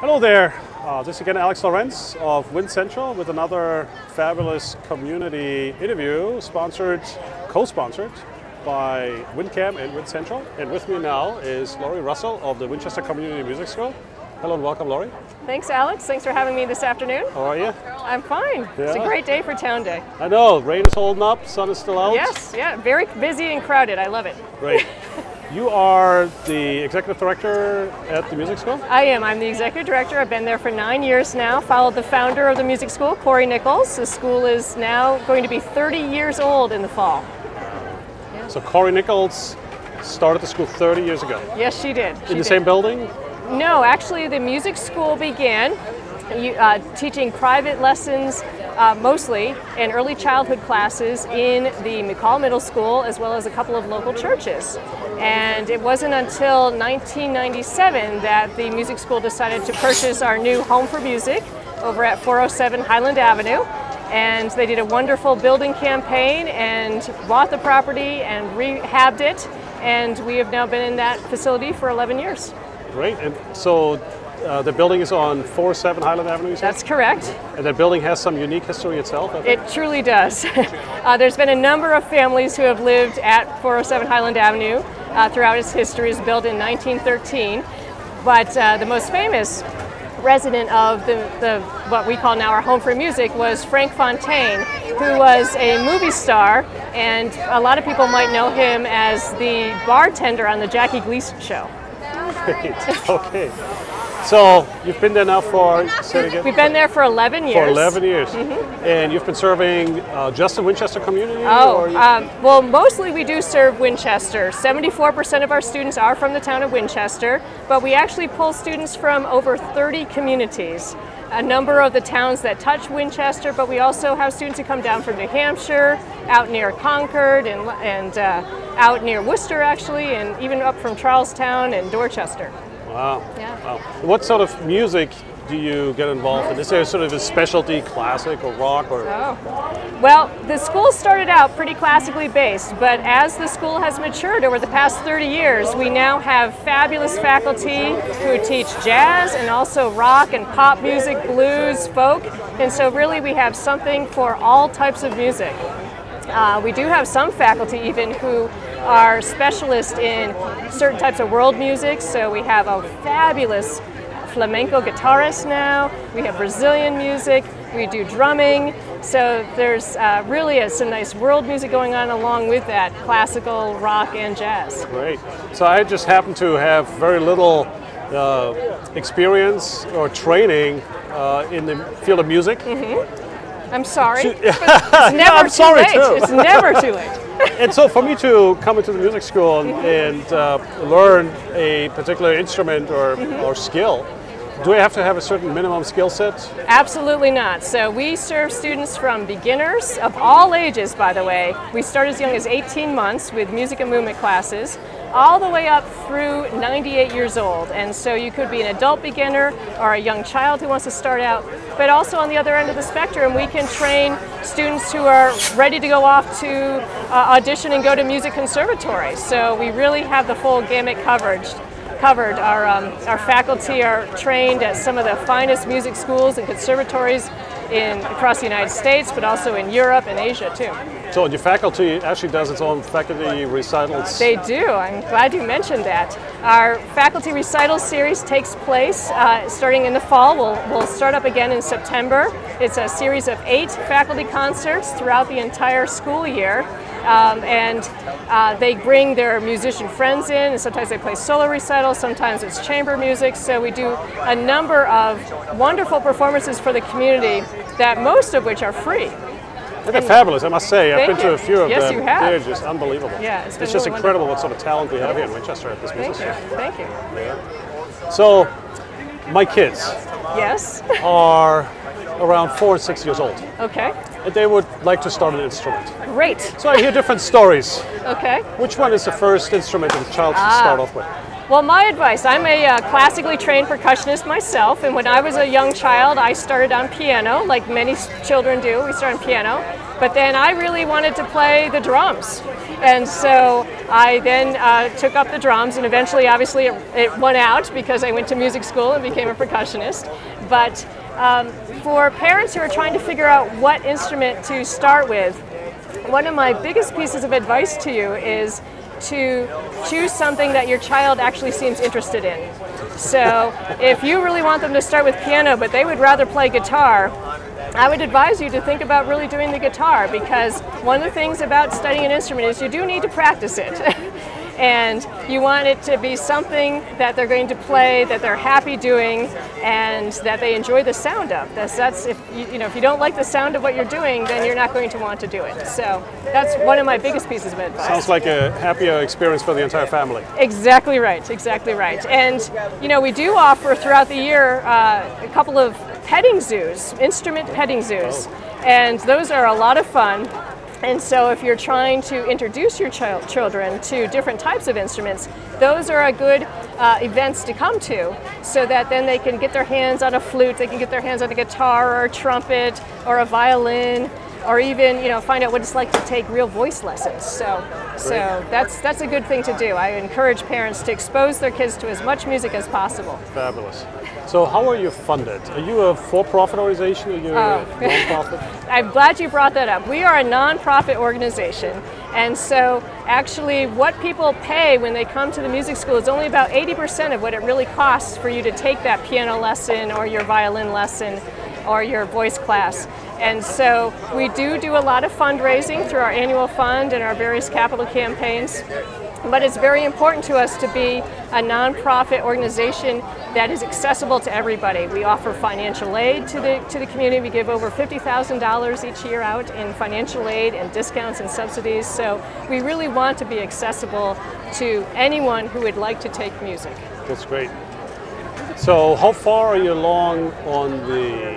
Hello there, this is again Alex Lorenz of Wind Central with another fabulous community interview co-sponsored by WindCam and Wind Central. And with me now is Laurie Russell of the Winchester Community Music School. Hello and welcome, Laurie. Thanks, Alex. Thanks for having me this afternoon. How are you? I'm fine. Yeah. It's a great day for Town Day. I know, rain is holding up, sun is still out. Yes, yeah, very busy and crowded. I love it. Great. You are the executive director at the music school? I am. I'm the executive director. I've been there for 9 years now. Followed the founder of the music school, Laurie Nichols. The school is now going to be 30 years old in the fall. Yeah. So Laurie Nichols started the school 30 years ago? Yes, she did. In the same building? No, actually the music school began teaching private lessons mostly and early childhood classes in the McCall Middle School as well as a couple of local churches. And it wasn't until 1997 that the music school decided to purchase our new home for music over at 407 Highland Avenue. And they did a wonderful building campaign and bought the property and rehabbed it. And we have now been in that facility for 11 years. Great. And so the building is on 407 Highland Avenue, you said? That's correct. And that building has some unique history itself, I think? It truly does. There's been a number of families who have lived at 407 Highland Avenue throughout its history. It was built in 1913. But the most famous resident of the what we call now our home for music was Frank Fontaine, who was a movie star, and a lot of people might know him as the bartender on the Jackie Gleason show. Great. Okay. So you've been there now for, say it again? We've been there for 11 years. For 11 years. Mm-hmm. And you've been serving just the Winchester community? Well, mostly we do serve Winchester. 74% of our students are from the town of Winchester, but we actually pull students from over 30 communities. A number of the towns that touch Winchester, but we also have students who come down from New Hampshire, out near Concord, and out near Worcester actually, and even up from Charlestown and Dorchester. Wow. Yeah. Wow. What sort of music do you get involved in? Is there sort of a specialty, classic or rock? Or? Well, the school started out pretty classically based, but as the school has matured over the past 30 years, we now have fabulous faculty who teach jazz and also rock and pop music, blues, folk, and so really we have something for all types of music. We do have some faculty even who are specialists in certain types of world music, so we have a fabulous flamenco guitarist now, we have Brazilian music, we do drumming, so there's really some nice world music going on along with that, classical, rock, and jazz. Great. So I just happen to have very little experience or training in the field of music. Mm-hmm. I'm sorry. It's never I'm sorry too late. Too. It's never too late. And so for me to come into the music school and learn a particular instrument or skill, do I have to have a certain minimum skill set? Absolutely not. So we serve students from beginners of all ages, by the way. We start as young as 18 months with music and movement classes, all the way up through 98 years old. And so you could be an adult beginner or a young child who wants to start out. But also on the other end of the spectrum, we can train students who are ready to go off to audition and go to music conservatory. So we really have the full gamut covered. Our faculty are trained at some of the finest music schools and conservatories across the United States, but also in Europe and Asia too. So your faculty actually does its own faculty recitals? They do. I'm glad you mentioned that. Our faculty recital series takes place starting in the fall. We'll start up again in September. It's a series of 8 faculty concerts throughout the entire school year. They bring their musician friends in, and sometimes they play solo recitals, sometimes it's chamber music, so we do a number of wonderful performances for the community, that most of which are free. They're fabulous, I must say. I've been to a few of them. Yes, you have. They're just unbelievable. Yeah, it's just really incredible what sort of talent we have here in Winchester at this music school. Thank you. Yeah. So, my kids are around 4 and 6 years old. Okay. And they would like to start an instrument. Great. So I hear different stories. Okay. Which one is the first instrument that the child should start off with? Well, my advice, I'm a classically trained percussionist myself, and when I was a young child, I started on piano, like many children do. We start on piano. But then I really wanted to play the drums. And so I then took up the drums, and eventually, obviously, it won out because I went to music school and became a percussionist. But for parents who are trying to figure out what instrument to start with, one of my biggest pieces of advice to you is to choose something that your child actually seems interested in. So if you really want them to start with piano, but they would rather play guitar, I would advise you to think about really doing the guitar, because one of the things about studying an instrument is you do need to practice it. And you want it to be something that they're going to play, that they're happy doing, and that they enjoy the sound of. That's if you don't like the sound of what you're doing, then you're not going to want to do it. So that's one of my biggest pieces of advice. Sounds like a happier experience for the entire family. Exactly right, exactly right. And we do offer throughout the year a couple of petting zoos, instrument petting zoos, and those are a lot of fun. And so if you're trying to introduce your children to different types of instruments, those are a good events to come to, so that then they can get their hands on a flute, they can get their hands on a guitar or a trumpet or a violin, or even find out what it's like to take real voice lessons. So that's a good thing to do. I encourage parents to expose their kids to as much music as possible. Fabulous. So how are you funded? Are you a for-profit organization? Are you a non-profit? I'm glad you brought that up. We are a non-profit organization, and so actually what people pay when they come to the music school is only about 80% of what it really costs for you to take that piano lesson or your violin lesson or your voice class. And so we do a lot of fundraising through our annual fund and our various capital campaigns. But it's very important to us to be a nonprofit organization that is accessible to everybody. We offer financial aid to the community. We give over $50,000 each year out in financial aid and discounts and subsidies. So we really want to be accessible to anyone who would like to take music. That's great. So how far are you along on the